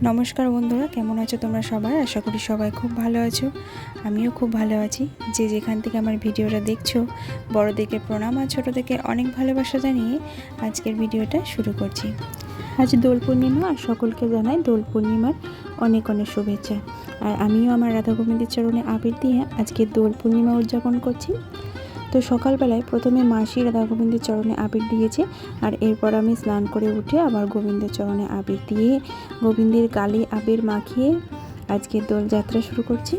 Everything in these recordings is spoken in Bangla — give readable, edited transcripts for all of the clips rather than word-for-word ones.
নমস্কার বন্ধুরা, কেমন আছো তোমরা সবাই? আশা করি সবাই খুব ভালো আছো। আমিও খুব ভালো আছি। যে যেখান থেকে আমার ভিডিওটা দেখছো, বড়দেরকে প্রণাম আর ছোটোদেরকে অনেক ভালোবাসা জানিয়ে আজকের ভিডিওটা শুরু করছি। আজ দোল পূর্ণিমা, আর সকলকে জানাই দোল পূর্ণিমার অনেক অনেক শুভেচ্ছা। আর আমিও আমার রাধা গোবিন্দের চরণে আবির দিয়ে আজকে দোল পূর্ণিমা উদযাপন করছি। তো সকালবেলায় প্রথমে মাসি রাধা গোবিন্দের চরণে আবির দিয়েছে, আর এরপর আমি স্নান করে উঠে আবার গোবিন্দের চরণে আবির দিয়ে গোবিন্দের গালে আবির মাখিয়ে আজকে দোলযাত্রা শুরু করছি।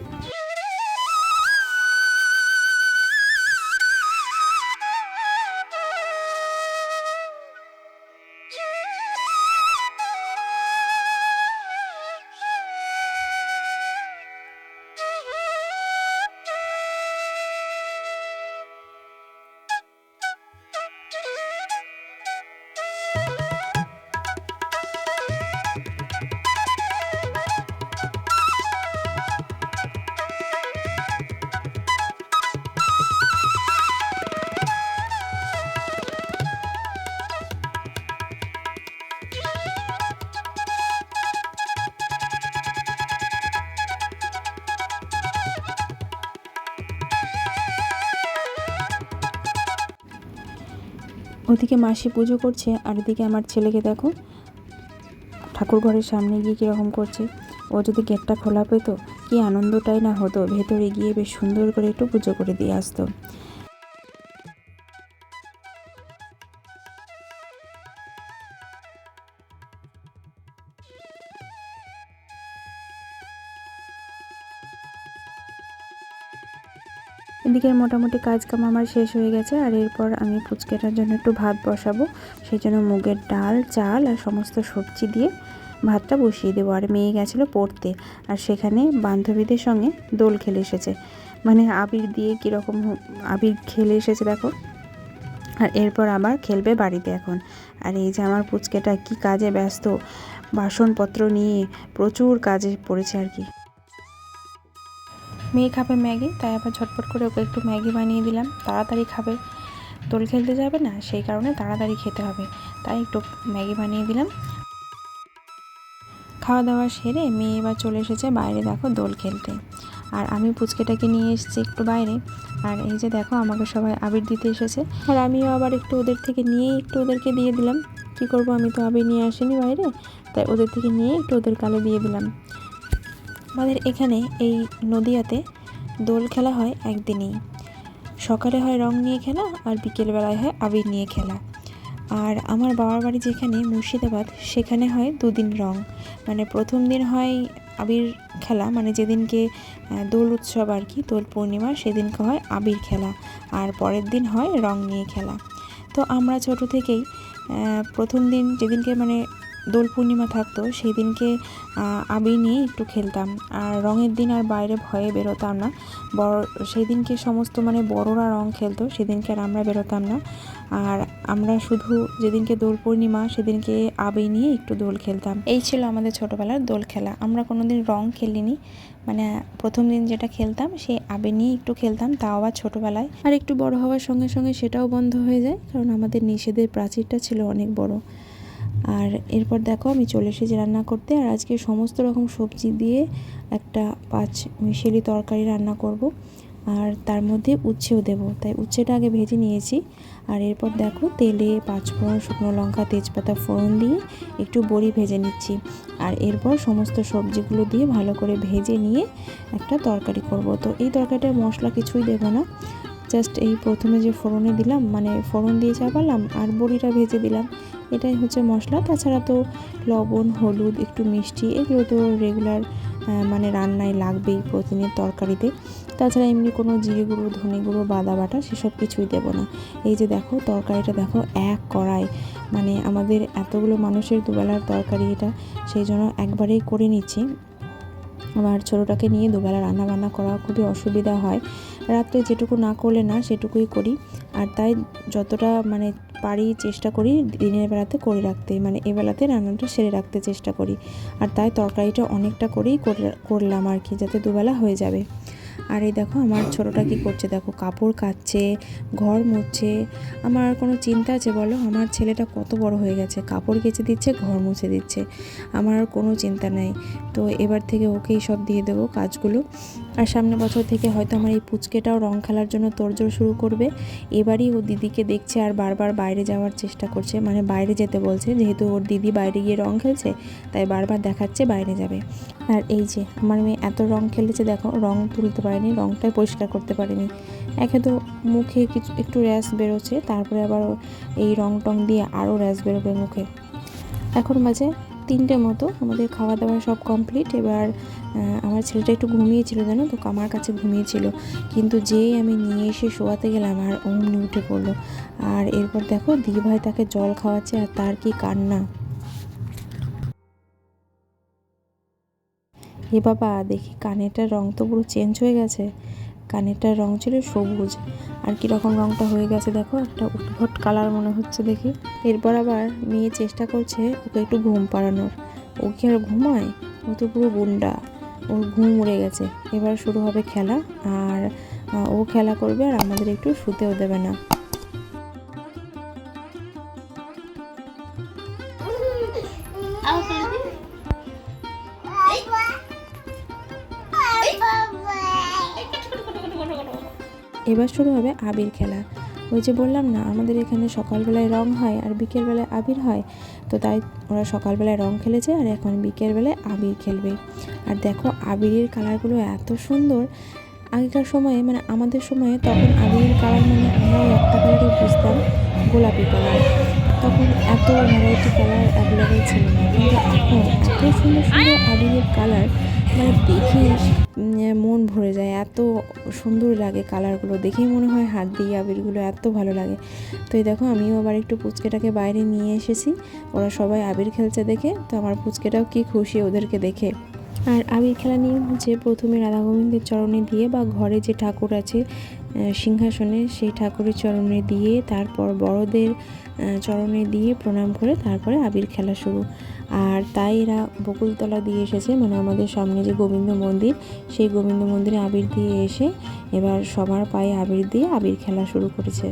ওদিকে মাসি পুজো করছে, আর এদিকে আমার ছেলেকে দেখো ঠাকুর ঘরের সামনে গিয়ে কীরকম করছে। ও যদি গেটটা খোলা পেতো কি আনন্দটাই না হতো, ভেতরে গিয়ে বেশ সুন্দর করে একটু পুজো করে দিয়ে আসতো। এদিকে মোটামুটি কাজকাম আমার শেষ হয়ে গেছে, আর এরপর আমি ফুচকাটার জন্য একটু ভাত বসাবো। সেই জন্য মুগের ডাল, চাল আর সমস্ত সবজি দিয়ে ভাতটা বসিয়ে দেবো। আর মেয়ে গেছিলো পড়তে, আর সেখানে বান্ধবীদের সঙ্গে দোল খেলে এসেছে, মানে আবির দিয়ে কীরকম আবির খেলে এসেছে দেখো। আর এরপর আবার খেলবে বাড়িতে এখন। আর এই যে আমার ফুচকাটা কি কাজে ব্যস্ত, বাসনপত্র নিয়ে প্রচুর কাজে পড়েছে আর কি। মেয়ে খাবে ম্যাগি, তাই আবার ঝটপট করে ওকে একটু ম্যাগি বানিয়ে দিলাম। তাড়াতাড়ি খাবে, দোল খেলতে যাবে না, সেই কারণে তাড়াতাড়ি খেতে হবে, তাই একটু ম্যাগি বানিয়ে দিলাম। খাওয়া দাওয়া সেরে মেয়ে এবার চলে এসেছে বাইরে দেখো দোল খেলতে, আর আমি পুচকেটাকে নিয়ে এসেছি একটু বাইরে। আর এই যে দেখো আমাকে সবাই আবির দিতে এসেছে, আর আমিও আবার একটু ওদের থেকে নিয়ে একটু ওদেরকে দিয়ে দিলাম। কি করব, আমি তো আবির নিয়ে আসিনি বাইরে, তাই ওদের থেকে নিয়ে একটু ওদের গালে দিয়ে দিলাম। আমাদের এখানে এই নদিয়াতে দোল খেলা হয় একদিনেই। সকালে হয় রং নিয়ে খেলা, আর বিকেলবেলায় হয় আবির নিয়ে খেলা। আর আমার বাবার বাড়ি যেখানে মুর্শিদাবাদ, সেখানে হয় দুদিন রং। মানে প্রথম দিন হয় আবির খেলা, মানে যেদিনকে দোল উৎসব আর কি, দোল পূর্ণিমা, সেদিনকে হয় আবির খেলা, আর পরের দিন হয় রং নিয়ে খেলা। তো আমরা ছোট থেকেই প্রথম দিন যেদিনকে মানে দোল পূর্ণিমা থাকতো সেই দিনকে আবির নিয়ে একটু খেলতাম, আর রঙের দিন আর বাইরে ভয়ে বেরোতাম না। সেই দিনকে সমস্ত মানে বড়রা রং খেলতো, সেদিনকে আর আমরা বেরোতাম না। আর আমরা শুধু যেদিনকে দোল পূর্ণিমা সেদিনকে আবির নিয়ে একটু দোল খেলতাম। এই ছিল আমাদের ছোটোবেলার দোল খেলা। আমরা কোনোদিন রং খেলিনি, মানে প্রথম দিন যেটা খেলতাম সেই আবির নিয়ে একটু খেলতাম, তাও আবার ছোটোবেলায়। আর একটু বড় হওয়ার সঙ্গে সঙ্গে সেটাও বন্ধ হয়ে যায়, কারণ আমাদের নিষেধের প্রাচীরটা ছিল অনেক বড়। আর এরপর দেখো আমি চলে এসেছি রান্না করতে, আর আজকে সমস্ত রকম সবজি দিয়ে একটা 5 মিশালি তরকারি রান্না করব, আর তার মধ্যে উচ্ছেও দেবো, তাই উচ্ছেটা আগে ভেজে নিয়েছি। আর এরপর দেখো তেলে 5 ফোড়ন, শুকনো লঙ্কা, তেজপাতা ফোড়ন দিয়ে একটু বড়ি ভেজে নিচ্ছি। আর এরপর সমস্ত সবজিগুলো দিয়ে ভালো করে ভেজে নিয়ে একটা তরকারি করব। তো এই তরকারিটার মশলা কিছুই দেবো না, জাস্ট এই প্রথমে যে ফোড়নে দিলাম, মানে ফোড়ন দিয়ে চাপালাম আর বড়িটা ভেজে দিলাম, এটাই হচ্ছে মশলা। তাছাড়া তো লবণ, হলুদ, একটু মিষ্টি, এগুলো তো রেগুলার মানে রান্নায় লাগবেই প্রতিদিনের তরকারিতে। তাছাড়া এমনি কোনো জিরে গুঁড়ো, ধনে গুঁড়ো, বাদা বাটা সেসব কিছুই দেবো না। এই যে দেখো তরকারিটা দেখো এক কড়াই, মানে আমাদের এতগুলো মানুষের দুবেলার তরকারি এটা, সেই জন্য একবারেই করে নিচ্ছি। আমার ছোটোটাকে নিয়ে দুবেলা রান্না বান্না করা খুবই অসুবিধা হয়, রাত্রে যেটুকু না করলে না সেটুকুই করি। আর তাই যতটা মানে পারি চেষ্টা করি দিনের বেলাতে করে রাখতে, মানে এবেলাতে রান্নাটা সেরে রাখতে চেষ্টা করি। আর তাই তরকারিটা অনেকটা করেই করলাম আর কি, যাতে দুবেলা হয়ে যাবে। আর এই দেখো আমার ছোটোটা কী করছে, দেখো কাপড় কাচ্ছে, ঘর মুছছে। আমার কোনো চিন্তা আছে বলো? আমার ছেলেটা কত বড় হয়ে গেছে, কাপড় কেচে দিচ্ছে, ঘর মুছে দিচ্ছে, আমার আর কোনো চিন্তা নেই। তো এবার থেকে ওকেই সব দিয়ে দেবো কাজগুলো। আর সামনে বছর থেকে হয়তো আমার এই পুচকেটাও রং খেলার জন্য তোড়জোড় শুরু করবে। এবারই ও দিদিকে দেখছে আর বারবার বাইরে যাওয়ার চেষ্টা করছে, মানে বাইরে যেতে বলছে, যেহেতু ওর দিদি বাইরে গিয়ে রং খেলছে তাই বারবার দেখাচ্ছে বাইরে যাবে। আর এই যে আমার মেয়ে এত রং খেলেছে, দেখো রং তুলতে পারেনি, রংটাই পরিষ্কার করতে পারেনি। একে তো মুখে কিছু একটু র্যাশ বেরোচ্ছে, তারপরে আবার এই রং টং দিয়ে আরও র্যাশ বেরোবে মুখে। এখন বাজে 3টে মতো, আমাদের খাওয়া দাওয়া সব কমপ্লিট। এবার আমার ছেলেটা একটু ঘুমিয়েছিল, জানো তো, আমার কাছে ঘুমিয়েছিল, কিন্তু যেই আমি নিয়ে এসে শোয়াতে গেলাম আর অমনি উঠে পড়লো। আর এরপর দেখো দিদিভাই তাকে জল খাওয়াচ্ছে, আর তার কি কান্না! এ বাবা, দেখি কানেরটার রং তো পুরো চেঞ্জ হয়ে গেছে। কানেরটার রং ছিল সবুজ, আর কীরকম রংটা হয়ে গেছে দেখো, একটা উদ্ভট কালার মনে হচ্ছে দেখি। এরপর আবার মেয়ে চেষ্টা করছে ওকে একটু ঘুম পাড়ানোর। ও কি আর ঘুমায়? ও তো পুরো গুন্ডা, ওর ঘুম উড়ে গেছে। এবার শুরু হবে খেলা, আর ও খেলা করবে আর আমাদের একটু শুতেও দেবে না। এবার শুরু হবে আবির খেলা। ওই যে বললাম না, আমাদের এখানে সকালবেলায় রং হয় আর বিকেলবেলায় আবির হয়, তো তাই ওরা সকালবেলায় রং খেলেছে আর এখন বিকেলবেলায় আবির খেলবে। আর দেখো আবিরের কালারগুলো এত সুন্দর। আগেকার সময়ে, মানে আমাদের সময়ে, তখন আবিরের কালার মানে আমরা একটা কালারই বুঝতাম, গোলাপি কালার। তখন এত ভ্যারাইটি কালার অ্যাভেলেবেল ছিল না, কিন্তু এখন এত সুন্দর সুন্দর আবিরের কালার, মানে দেখেই মন ভরে যায়, এত সুন্দর লাগে কালারগুলো, দেখেই মনে হয় হাত দিয়ে আবিরগুলো, এত ভালো লাগে। তো এই দেখো আমিও আবার একটু পুচকেটাকে বাইরে নিয়ে এসেছি, ওরা সবাই আবির খেলছে দেখে, তো আমার পুচকেটাও কি খুশি ওদেরকে দেখে। আর আবির খেলা নিয়ম হচ্ছে, প্রথমে রাধা গোবিন্দের চরণে দিয়ে বা ঘরে যে ঠাকুর আছে সিংহাসনে, সেই ঠাকুরের চরণে দিয়ে, তারপর বড়দের চরণে দিয়ে প্রণাম করে তারপরে আবির খেলা শুরু। আর তাই এরা বকুলতলা দিয়ে এসেছে, মানে আমাদের সামনে যে গোবিন্দ মন্দির, সেই গোবিন্দ মন্দিরে আবির দিয়ে এসে এবার সবার পায়ে আবির দিয়ে আবির খেলা শুরু করেছে।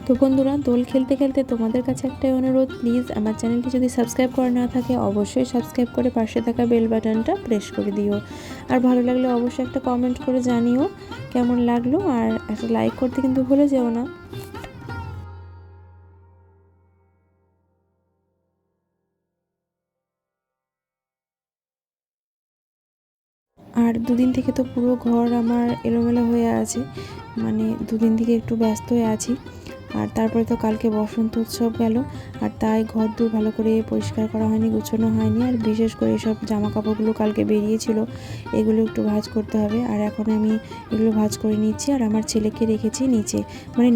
তো বন্ধুরা, দোল খেলতে খেলতে তোমাদের কাছে একটাই অনুরোধ, প্লিজ আমার চ্যানেলটি যদি সাবস্ক্রাইব করা না থাকে অবশ্যই সাবস্ক্রাইব করে পাশে থাকা বেল বাটনটা প্রেস করে দিও। আর ভালো লাগলে অবশ্যই একটা কমেন্ট করে জানিও কেমন লাগলো, আর একটা লাইক করতে কিন্তু ভুলে যেও না। আর দুদিন থেকে তো পুরো ঘর আমার এলোমেলো হয়ে আছে, মানে দুদিন থেকে একটু ব্যস্ত হয়ে আছি। আর তারপরে তো কালকে বসন্ত উৎসব গেল, আর তাই ঘর দূর ভালো করে পরিষ্কার করা হয়নি, গুছানো হয়নি। আর বিশেষ করে এসব জামা কাপড়গুলো কালকে বেরিয়েছিল, এগুলো একটু ভাঁজ করতে হবে। আর এখন আমি এগুলো ভাঁজ করে নিচ্ছি, আর আমার ছেলেকে রেখেছি নিচে, মানে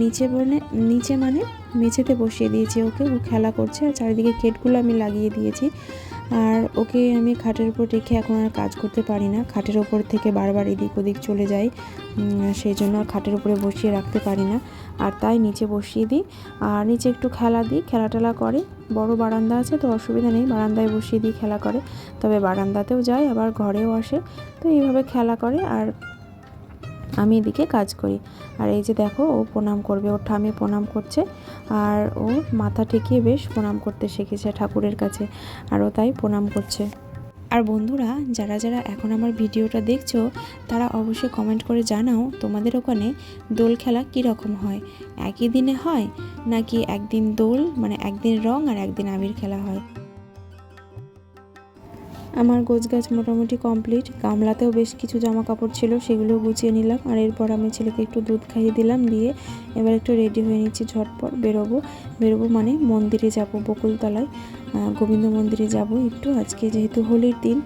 নিচে মানে মেঝেতে বসিয়ে দিয়েছি ওকে, ও খেলা করছে। আর চারিদিকে গেটগুলো আমি লাগিয়ে দিয়েছি। আর ওকে আমি খাটের উপর রেখে এখন আর কাজ করতে পারি না, খাটের ওপর থেকে বারবার এদিক ওদিক চলে যায়, সেই জন্য আর খাটের উপরে বসিয়ে রাখতে পারি না। আর তাই নিচে বসিয়ে দিই, আর নিচে একটু খেলা দিই, খেলা টেলা করে। বড় বারান্দা আছে তো অসুবিধা নেই, বারান্দায় বসিয়ে দিই খেলা করে, তবে বারান্দাতেও যায় আবার ঘরেও আসে, তো এইভাবে খেলা করে আর আমি এদিকে কাজ করি। আর এই যে দেখো ও প্রণাম করবে, ওর ঠামে প্রণাম করছে, আর ও মাথা ঠেকিয়ে বেশ প্রণাম করতে শিখেছে ঠাকুরের কাছে, আর ও তাই প্রণাম করছে। আর বন্ধুরা, যারা যারা এখন আমার ভিডিওটা দেখছো তারা অবশ্যই কমেন্ট করে জানাও তোমাদের ওখানে দোল খেলা কীরকম হয়, একই দিনে হয় নাকি একদিন দোল, মানে একদিন রং আর একদিন আবির খেলা হয়। আমার গোছগাছ মোটামুটি কমপ্লিট, গামলাতেও বেশ কিছু জামা কাপড় ছিল, সেগুলো গুছিয়ে নিলাম। আর এরপর আমি ছেলেকে একটু দুধ খাইয়ে দিলাম, দিয়ে এবার একটু রেডি হয়ে নিচ্ছি, ঝটপট বেরোবো মানে মন্দিরে যাব, বকুলতলায় গোবিন্দ মন্দিরে যাব একটু, আজকে যেহেতু হোলির দিন,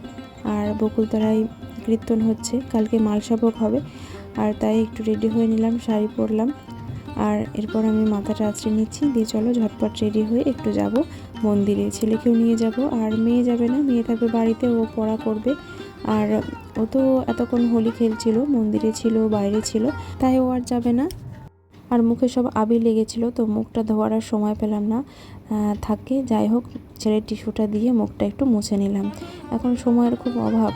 আর বকুলতলায় কীর্তন হচ্ছে, কালকে মালসাভোগ হবে। আর তাই একটু রেডি হয়ে নিলাম, শাড়ি পরলাম, আর এরপর আমি মাথাটা আঁচড়ে নিচ্ছি, দিয়ে চলো ঝটপট রেডি হয়ে একটু যাব মন্দিরে, ছেলেকেও নিয়ে যাব। আর মেয়ে যাবে না, মেয়ে থাকবে বাড়িতে, ও পড়া করবে। আর ও তো এতক্ষণ হোলি খেলছিল, মন্দিরে ছিল, বাইরে ছিল, তাই ও আর যাবে না। আর মুখে সব আবির লেগেছিলো, তো মুখটা ধোয়ার আর সময় পেলাম না, থাকে যাই হোক, ছেলের টিস্যুটা দিয়ে মুখটা একটু মুছে নিলাম, এখন সময়ের খুব অভাব,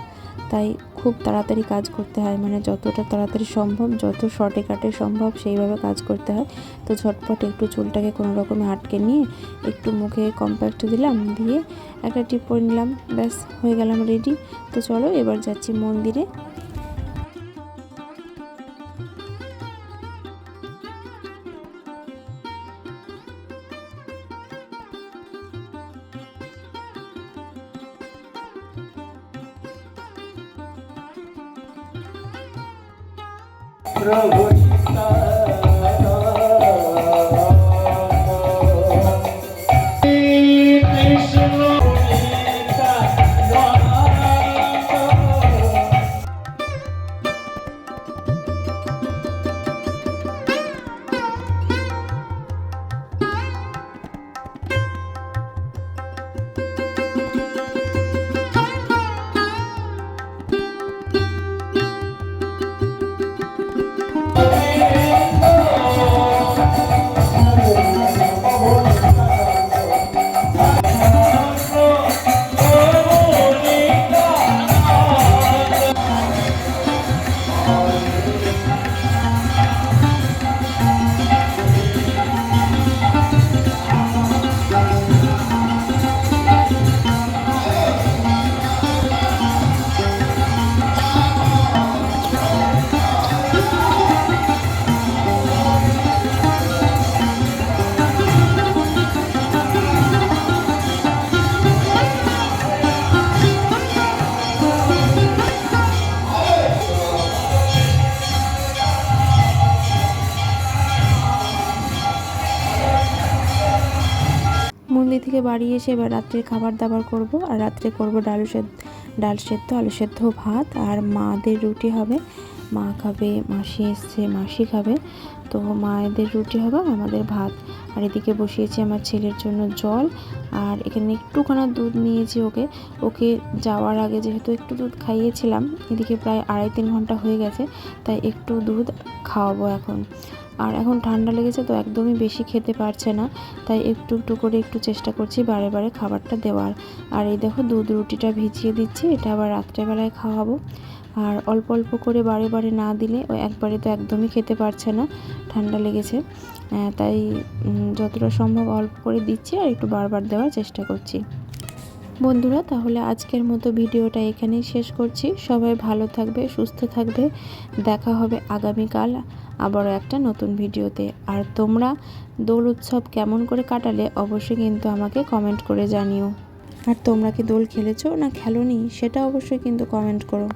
তাই খুব তাড়াতাড়ি কাজ করতে হয়, মানে যতটা তাড়াতাড়ি সম্ভব, যত শর্টে কাটে সম্ভব সেইভাবে কাজ করতে হয়। তো ঝটপট একটু চুলটাকে কোনো রকমে আটকে নিয়ে একটু মুখে কম্প্যাক্ট দিলাম, দিয়ে একটা টিপ পরে নিলাম, ব্যাস হয়ে গেলাম রেডি। তো চলো এবার যাচ্ছি মন্দিরে। মন্দির থেকে বাড়ি এসে এবার রাত্রের খাবার দাবার করব, আর রাত্রে করব ডাল সেদ্ধ, আলু সেদ্ধ, ভাত, আর মাদের রুটি হবে। মা খাবে, মাসি এসছে, মাসি খাবে, তো মায়েদের রুটি হবে, আমাদের ভাত। আর এদিকে বসিয়েছি আমার ছেলের জন্য জল, আর এখানে একটুখানা দুধ নিয়েছি ওকে যাওয়ার আগে, যেহেতু একটু দুধ খাইয়েছিলাম, এদিকে প্রায় 2.5-3 ঘন্টা হয়ে গেছে, তাই একটু দুধ খাওয়াবো এখন। আর এখন ঠান্ডা লেগেছে তো একদমই বেশি খেতে পারছে না, তাই একটু একটু করে একটু চেষ্টা করছি বারে বারে খাবারটা দেওয়ার। আর এই দেখো দুধ রুটিটা ভিজিয়ে দিচ্ছি, এটা আবার রাত্রেবেলায় খাওয়াবো। আর অল্প অল্প করে বারে বারে না দিলে ও একবারে তো একদমই খেতে পারছে না, ঠান্ডা লেগেছে, তাই যতটা সম্ভব অল্প করে দিচ্ছি আর একটু বারবার দেওয়ার চেষ্টা করছি। বন্ধুরা, তাহলে আজকের মতো ভিডিওটা এখানেই শেষ করছি। সবাই ভালো থাকবে, সুস্থ থাকবে, দেখা হবে আগামীকাল আবারও একটা নতুন ভিডিওতে। আর তোমরা দোল উৎসব কেমন করে কাটালে অবশ্যই কিন্তু আমাকে কমেন্ট করে জানিও। আর তোমরা কি দোল খেলেছো না খেলোনি সেটা অবশ্যই কিন্তু কমেন্ট করো।